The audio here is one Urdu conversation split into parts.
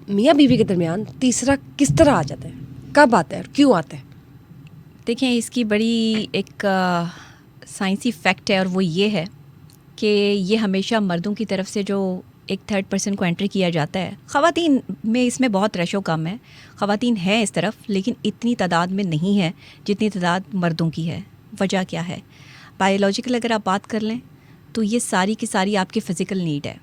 میاں بیوی کے درمیان تیسرا کس طرح آ جاتا ہے, کب آتا ہے اور کیوں آتا ہے؟ دیکھیں اس کی بڑی ایک سائنسی فیکٹ ہے, اور وہ یہ ہے کہ یہ ہمیشہ مردوں کی طرف سے جو ایک تھرڈ پرسن کو انٹر کیا جاتا ہے. خواتین میں اس میں بہت رش و کم ہے, خواتین ہیں اس طرف لیکن اتنی تعداد میں نہیں ہے جتنی تعداد مردوں کی ہے. وجہ کیا ہے؟ بایولوجیکل اگر آپ بات کر لیں تو یہ ساری کی ساری آپ کی فزیکل نیڈ ہے,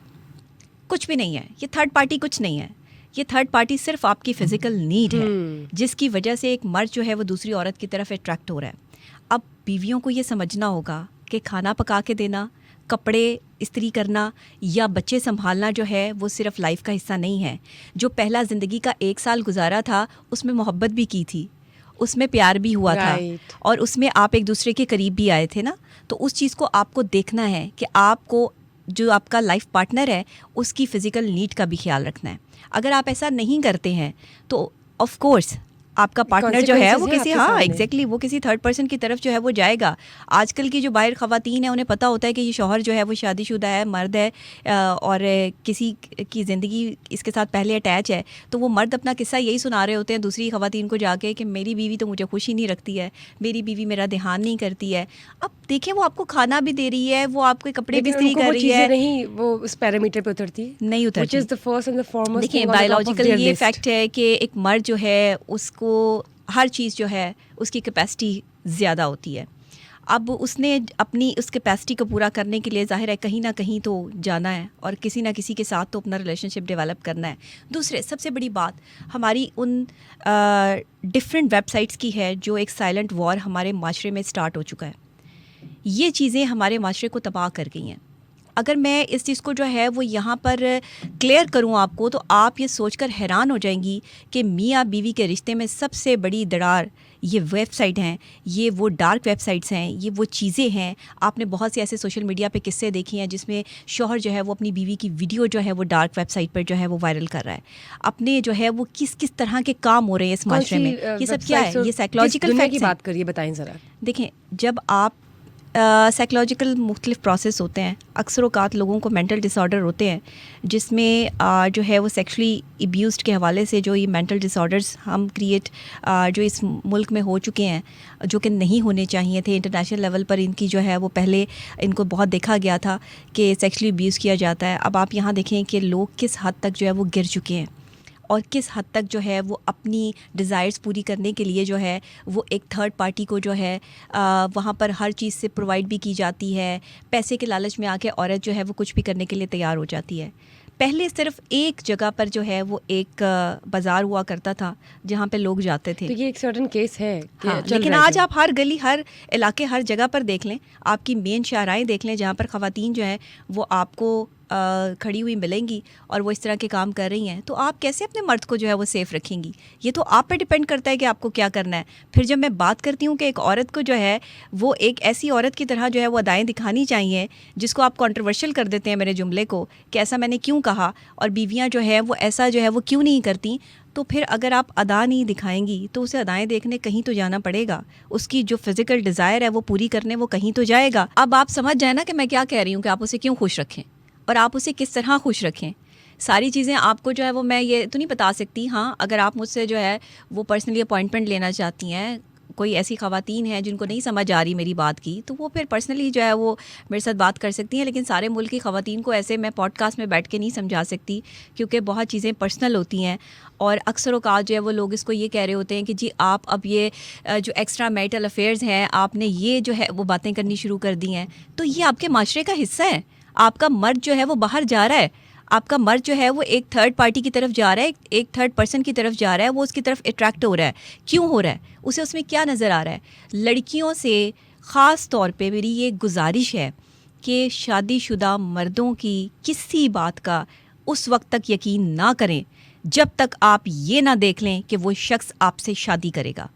کچھ بھی نہیں ہے. یہ تھرڈ پارٹی کچھ نہیں ہے, یہ تھرڈ پارٹی صرف آپ کی فزیکل نیڈ ہے جس کی وجہ سے ایک مرد جو ہے وہ دوسری عورت کی طرف اٹریکٹ ہو رہا ہے. اب بیویوں کو یہ سمجھنا ہوگا کہ کھانا پکا کے دینا, کپڑے استری کرنا یا بچے سنبھالنا جو ہے وہ صرف لائف کا حصہ نہیں ہے. جو پہلا زندگی کا 1 سال گزارا تھا اس میں محبت بھی کی تھی, اس میں پیار بھی ہوا تھا, اور اس میں آپ ایک دوسرے کے قریب بھی آئے تھے نا. تو اس چیز کو آپ کو دیکھنا ہے کہ آپ کو جو آپ کا لائف پارٹنر ہے اس کی فزیکل نیڈ کا بھی خیال رکھنا ہے. اگر آپ ایسا نہیں کرتے ہیں تو آف کورس آپ کا پارٹنر جو ہے وہ کسی ایگزیکٹلی وہ کسی تھرڈ پرسن کی طرف جو ہے وہ جائے گا. آج کل کی جو باہر خواتین ہیں انہیں پتہ ہوتا ہے کہ یہ شوہر جو ہے وہ شادی شدہ ہے, مرد ہے, اور کسی کی زندگی اس کے ساتھ پہلے اٹیچ ہے, تو وہ مرد اپنا قصہ یہی سنا رہے ہوتے ہیں دوسری خواتین کو جا کے کہ میری بیوی تو مجھے خوشی نہیں رکھتی ہے, میری بیوی میرا دھیان نہیں کرتی ہے. اب دیکھیں وہ آپ کو کھانا بھی دے رہی ہے, وہ آپ کے کپڑے بھی استری کر رہی ہے, نہیں وہ اس پیرامیٹر پہ اترتی نہیں اترتی. دیکھیں بایولوجیکل یہ فیکٹ ہے کہ ایک مرد جو ہے اس کو ہر چیز جو ہے اس کی کیپیسٹی زیادہ ہوتی ہے. اب اس نے اپنی اس کیپیسٹی کو پورا کرنے کے لیے ظاہر ہے کہیں نہ کہیں تو جانا ہے اور کسی نہ کسی کے ساتھ تو اپنا ریلیشن شپ ڈیولپ کرنا ہے. دوسرے سب سے بڑی بات ہماری ان ڈفرینٹ ویب سائٹس کی ہے جو ایک سائلنٹ وار ہمارے معاشرے میں سٹارٹ ہو چکا ہے. یہ چیزیں ہمارے معاشرے کو تباہ کر گئی ہیں. اگر میں اس چیز کو جو ہے وہ یہاں پر کلیئر کروں آپ کو تو آپ یہ سوچ کر حیران ہو جائیں گی کہ میاں بیوی کے رشتے میں سب سے بڑی دراڑ یہ ویب سائٹ ہیں, یہ وہ ڈارک ویب سائٹس ہیں, یہ وہ چیزیں ہیں. آپ نے بہت سے ایسے سوشل میڈیا پہ قصے دیکھے ہیں جس میں شوہر جو ہے وہ اپنی بیوی کی ویڈیو جو ہے وہ ڈارک ویب سائٹ پر جو ہے وہ وائرل کر رہا ہے. اپنے جو ہے وہ کس طرح کے کام ہو رے ہیں اس معاشرے میں. یہ سب کیا ہے؟ یہ سائیکولوجیکل فیکٹس ہیں. بات کریے, بتائیں ذرا. دیکھیں جب آپ سائیکولوجیکل مختلف پروسیس ہوتے ہیں, اکثر اوقات لوگوں کو مینٹل ڈس آرڈر ہوتے ہیں جس میں جو ہے وہ سیکشلی ابیوزڈ کے حوالے سے جو یہ مینٹل ڈس آرڈرز ہم کریٹ جو اس ملک میں ہو چکے ہیں جو کہ نہیں ہونے چاہیے تھے. انٹرنیشنل لیول پر ان کی جو ہے وہ پہلے ان کو بہت دیکھا گیا تھا کہ سیکشلی ابیوز کیا جاتا ہے. اب آپ یہاں دیکھیں کہ لوگ کس حد تک جو ہے وہ گر چکے ہیں اور کس حد تک جو ہے وہ اپنی ڈیزائرز پوری کرنے کے لیے جو ہے وہ ایک تھرڈ پارٹی کو جو ہے وہاں پر ہر چیز سے پرووائڈ بھی کی جاتی ہے. پیسے کے لالچ میں آ کے عورت جو ہے وہ کچھ بھی کرنے کے لیے تیار ہو جاتی ہے. پہلے صرف ایک جگہ پر جو ہے وہ ایک بازار ہوا کرتا تھا جہاں پہ لوگ جاتے تھے, تو یہ ایک سرٹن کیس ہے. ہاں, لیکن آج آپ ہر گلی, ہر علاقے, ہر جگہ پر دیکھ لیں, آپ کی مین شاہراہیں دیکھ لیں جہاں پر خواتین جو ہیں وہ آپ کو کھڑی ہوئی ملیں گی اور وہ اس طرح کے کام کر رہی ہیں. تو آپ کیسے اپنے مرد کو جو ہے وہ سیف رکھیں گی؟ یہ تو آپ پہ ڈپینڈ کرتا ہے کہ آپ کو کیا کرنا ہے. پھر جب میں بات کرتی ہوں کہ ایک عورت کو جو ہے وہ ایک ایسی عورت کی طرح جو ہے وہ ادائیں دکھانی چاہیے جس کو آپ کنٹروورشل کر دیتے ہیں میرے جملے کو کہ ایسا میں نے کیوں کہا, اور بیویاں جو ہے وہ ایسا جو ہے وہ کیوں نہیں کرتی, تو پھر اگر آپ ادا نہیں دکھائیں گی تو اسے ادائیں دیکھنے کہیں تو جانا پڑے گا. اس کی جو فزیکل ڈیزائر ہے وہ پوری کرنے وہ کہیں تو جائے گا. اب آپ سمجھ جائیں نا کہ میں کیا کہہ رہی ہوں کہ آپ اسے کیوں خوش رکھیں اور آپ اسے کس طرح خوش رکھیں. ساری چیزیں آپ کو جو ہے وہ میں یہ تو نہیں بتا سکتی. ہاں اگر آپ مجھ سے جو ہے وہ پرسنلی اپوائنٹمنٹ لینا چاہتی ہیں, کوئی ایسی خواتین ہیں جن کو نہیں سمجھ آ رہی میری بات کی, تو وہ پھر پرسنلی جو ہے وہ میرے ساتھ بات کر سکتی ہیں. لیکن سارے ملک کی خواتین کو ایسے میں پوڈ کاسٹ میں بیٹھ کے نہیں سمجھا سکتی کیونکہ بہت چیزیں پرسنل ہوتی ہیں. اور اکثر اوقات جو ہے وہ لوگ اس کو یہ کہہ رہے ہوتے ہیں کہ جی آپ اب یہ جو ایکسٹرا میریٹل افیئرز ہیں آپ نے یہ جو ہے وہ باتیں کرنی شروع کر دی ہیں, تو یہ آپ کے معاشرے کا حصہ ہے. آپ کا مرد جو ہے وہ باہر جا رہا ہے, آپ کا مرد جو ہے وہ ایک تھرڈ پارٹی کی طرف جا رہا ہے, ایک تھرڈ پرسن کی طرف جا رہا ہے, وہ اس کی طرف اٹریکٹ ہو رہا ہے. کیوں ہو رہا ہے؟ اسے اس میں کیا نظر آ رہا ہے؟ لڑکیوں سے خاص طور پہ میری یہ گزارش ہے کہ شادی شدہ مردوں کی کسی بات کا اس وقت تک یقین نہ کریں جب تک آپ یہ نہ دیکھ لیں کہ وہ شخص آپ سے شادی کرے گا,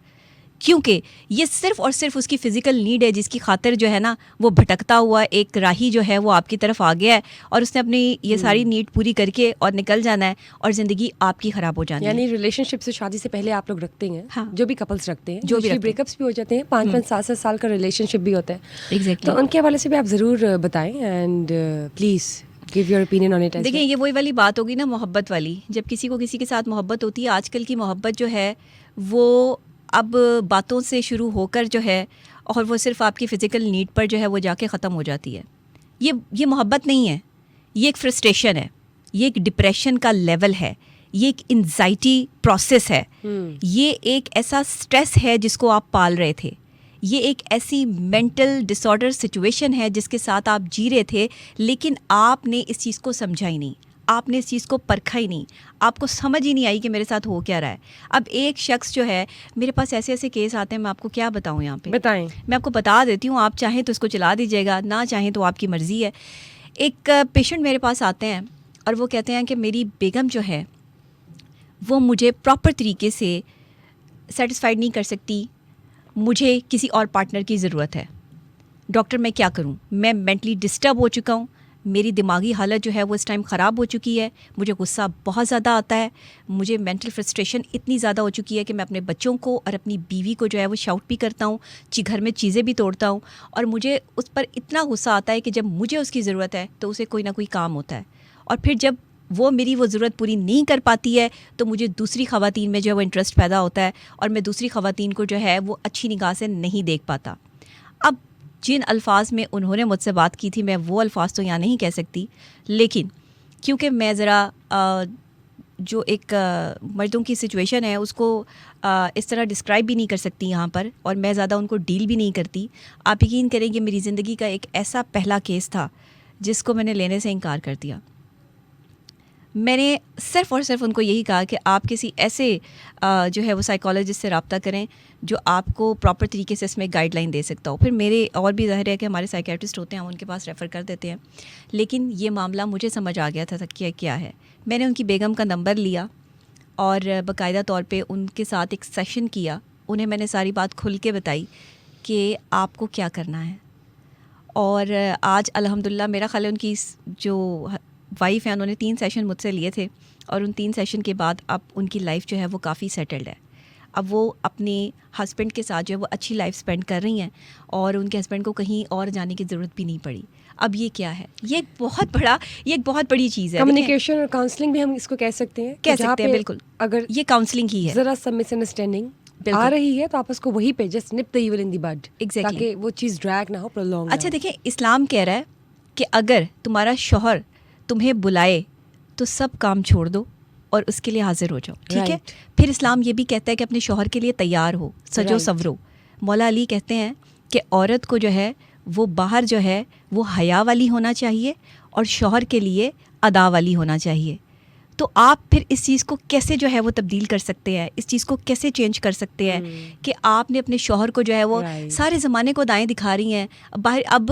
کیونکہ یہ صرف اور صرف اس کی فزیکل نیڈ ہے جس کی خاطر جو ہے نا وہ بھٹکتا ہوا ایک راہی جو ہے وہ آپ کی طرف آ گیا ہے اور اس نے اپنی یہ ساری نیڈ پوری کر کے اور نکل جانا ہے اور زندگی آپ کی خراب ہو جانی ہے. یعنی ریلیشن شپ سے شادی سے پہلے آپ لوگ رکھتے ہیں, ہاں, جو بھی کپلس رکھتے ہیں, جو بھی بریک اپس بھی ہو جاتے ہیں, 5-5 7 سال کا ریلیشن شپ بھی ہوتا ہے. ایگزیکٹلی. تو ان کے حوالے سے بھی آپ ضرور بتائیں and please give your opinion on it as دیکھیں well. یہ وہی والی بات ہوگی نا محبت والی. جب کسی کو کسی کے ساتھ محبت ہوتی ہے, آج کل کی محبت جو ہے وہ اب باتوں سے شروع ہو کر جو ہے اور وہ صرف آپ کی فزیکل نیڈ پر جو ہے وہ جا کے ختم ہو جاتی ہے. یہ محبت نہیں ہے, یہ ایک فرسٹریشن ہے, یہ ایک ڈپریشن کا لیول ہے, یہ ایک انزائٹی پروسیس ہے, یہ ایک ایسا سٹریس ہے جس کو آپ پال رہے تھے, یہ ایک ایسی مینٹل ڈس آرڈر سچویشن ہے جس کے ساتھ آپ جی رہے تھے, لیکن آپ نے اس چیز کو سمجھا ہی نہیں, آپ نے اس چیز کو پرکھا ہی نہیں, آپ کو سمجھ ہی نہیں آئی کہ میرے ساتھ ہو کیا رہا ہے. اب ایک شخص جو ہے, میرے پاس ایسے ایسے کیس آتے ہیں, میں آپ کو کیا بتاؤں یہاں پہ, بتائیں. میں آپ کو بتا دیتی ہوں, آپ چاہیں تو اس کو چلا دیجیے گا, نہ چاہیں تو آپ کی مرضی ہے. ایک پیشنٹ میرے پاس آتے ہیں اور وہ کہتے ہیں کہ میری بیگم جو ہے وہ مجھے پراپر طریقے سے سیٹسفائیڈ نہیں کر سکتی, مجھے کسی اور پارٹنر کی ضرورت ہے. ڈاکٹر میں کیا کروں, میں مینٹلی ڈسٹرب ہو چکا ہوں, میری دماغی حالت جو ہے وہ اس ٹائم خراب ہو چکی ہے, مجھے غصہ بہت زیادہ آتا ہے, مجھے مینٹل فرسٹریشن اتنی زیادہ ہو چکی ہے کہ میں اپنے بچوں کو اور اپنی بیوی کو جو ہے وہ شاؤٹ بھی کرتا ہوں, گھر میں چیزیں بھی توڑتا ہوں, اور مجھے اس پر اتنا غصہ آتا ہے کہ جب مجھے اس کی ضرورت ہے تو اسے کوئی نہ کوئی کام ہوتا ہے, اور پھر جب وہ میری وہ ضرورت پوری نہیں کر پاتی ہے تو مجھے دوسری خواتین میں جو ہے وہ انٹرسٹ پیدا ہوتا ہے, اور میں دوسری خواتین کو جو ہے وہ اچھی نگاہ سے نہیں دیکھ پاتا. اب جن الفاظ میں انہوں نے مجھ سے بات کی تھی, میں وہ الفاظ تو یہاں نہیں کہہ سکتی, لیکن کیونکہ میں ذرا جو ایک مردوں کی سچویشن ہے اس کو اس طرح ڈسکرائب بھی نہیں کر سکتی یہاں پر, اور میں زیادہ ان کو ڈیل بھی نہیں کرتی. آپ یقین کریں کہ میری زندگی کا ایک ایسا پہلا کیس تھا جس کو میں نے لینے سے انکار کر دیا. میں نے صرف اور صرف ان کو یہی کہا کہ آپ کسی ایسے جو ہے وہ سائیکالوجسٹ سے رابطہ کریں جو آپ کو پراپر طریقے سے اس میں گائیڈ لائن دے سکتا ہو. پھر میرے اور بھی ظاہر ہے کہ ہمارے سائیکیٹرسٹ ہوتے ہیں, ہم ان کے پاس ریفر کر دیتے ہیں, لیکن یہ معاملہ مجھے سمجھ آ گیا تھا کہ کیا ہے. میں نے ان کی بیگم کا نمبر لیا اور باقاعدہ طور پہ ان کے ساتھ ایک سیشن کیا. انہیں میں نے ساری بات کھل کے بتائی کہ آپ کو کیا کرنا ہے, اور آج الحمدللہ میرا خیال ہے ان کی جو وائف ہیں انہوں نے 3 سیشن مجھ سے لیے تھے, اور ان 3 سیشن کے بعد اب ان کی لائف جو ہے وہ کافی سیٹلڈ ہے. اب وہ اپنے ہسبینڈ کے ساتھ جو ہے وہ اچھی لائف سپینڈ کر رہی ہیں, اور ان کے ہسبینڈ کو کہیں اور جانے کی ضرورت بھی نہیں پڑی. اب یہ کیا ہے, یہ ایک بہت بڑی چیز ہے. کمیونیکیشن اور کاؤنسلنگ بھی ہم اس کو کہہ سکتے ہیں, بالکل. اگر یہ کاؤنسلنگ ہی ہے, ذرا سا مس انڈرسٹینڈنگ آ رہی ہے تو آپس کو وہیں پہ جسٹ نپ دی ایول ان دی بڈ, تاکہ وہ چیز ڈریگ نہ ہو پرولونگ. اچھا دیکھیں, اسلام کہہ رہا ہے کہ اگر تمہارا شوہر تمہیں بلائے تو سب کام چھوڑ دو اور اس کے لیے حاضر ہو جاؤ, ٹھیک ہے. پھر اسلام یہ بھی کہتا ہے کہ اپنے شوہر کے لیے تیار ہو, سجو سورو. مولا علی کہتے ہیں کہ عورت کو جو ہے وہ باہر جو ہے وہ حیا والی ہونا چاہیے اور شوہر کے لیے ادا والی ہونا چاہیے. تو آپ پھر اس چیز کو کیسے جو ہے وہ تبدیل کر سکتے ہیں, اس چیز کو کیسے چینج کر سکتے ہیں کہ آپ نے اپنے شوہر کو جو ہے وہ سارے زمانے کو دائیں دکھا رہی ہیں باہر. اب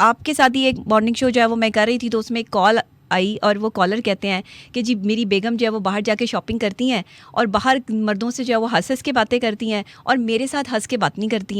آپ کے ساتھ ہی ایک مارننگ شو جو ہے وہ میں کر رہی تھی, تو اس میں ایک کال آئی اور وہ کالر کہتے ہیں کہ جی میری بیگم جو ہے وہ باہر جا کے شاپنگ کرتی ہیں اور باہر مردوں سے جو ہے وہ ہنس کے باتیں کرتی ہیں اور میرے ساتھ ہنس کے بات نہیں کرتی ہیں.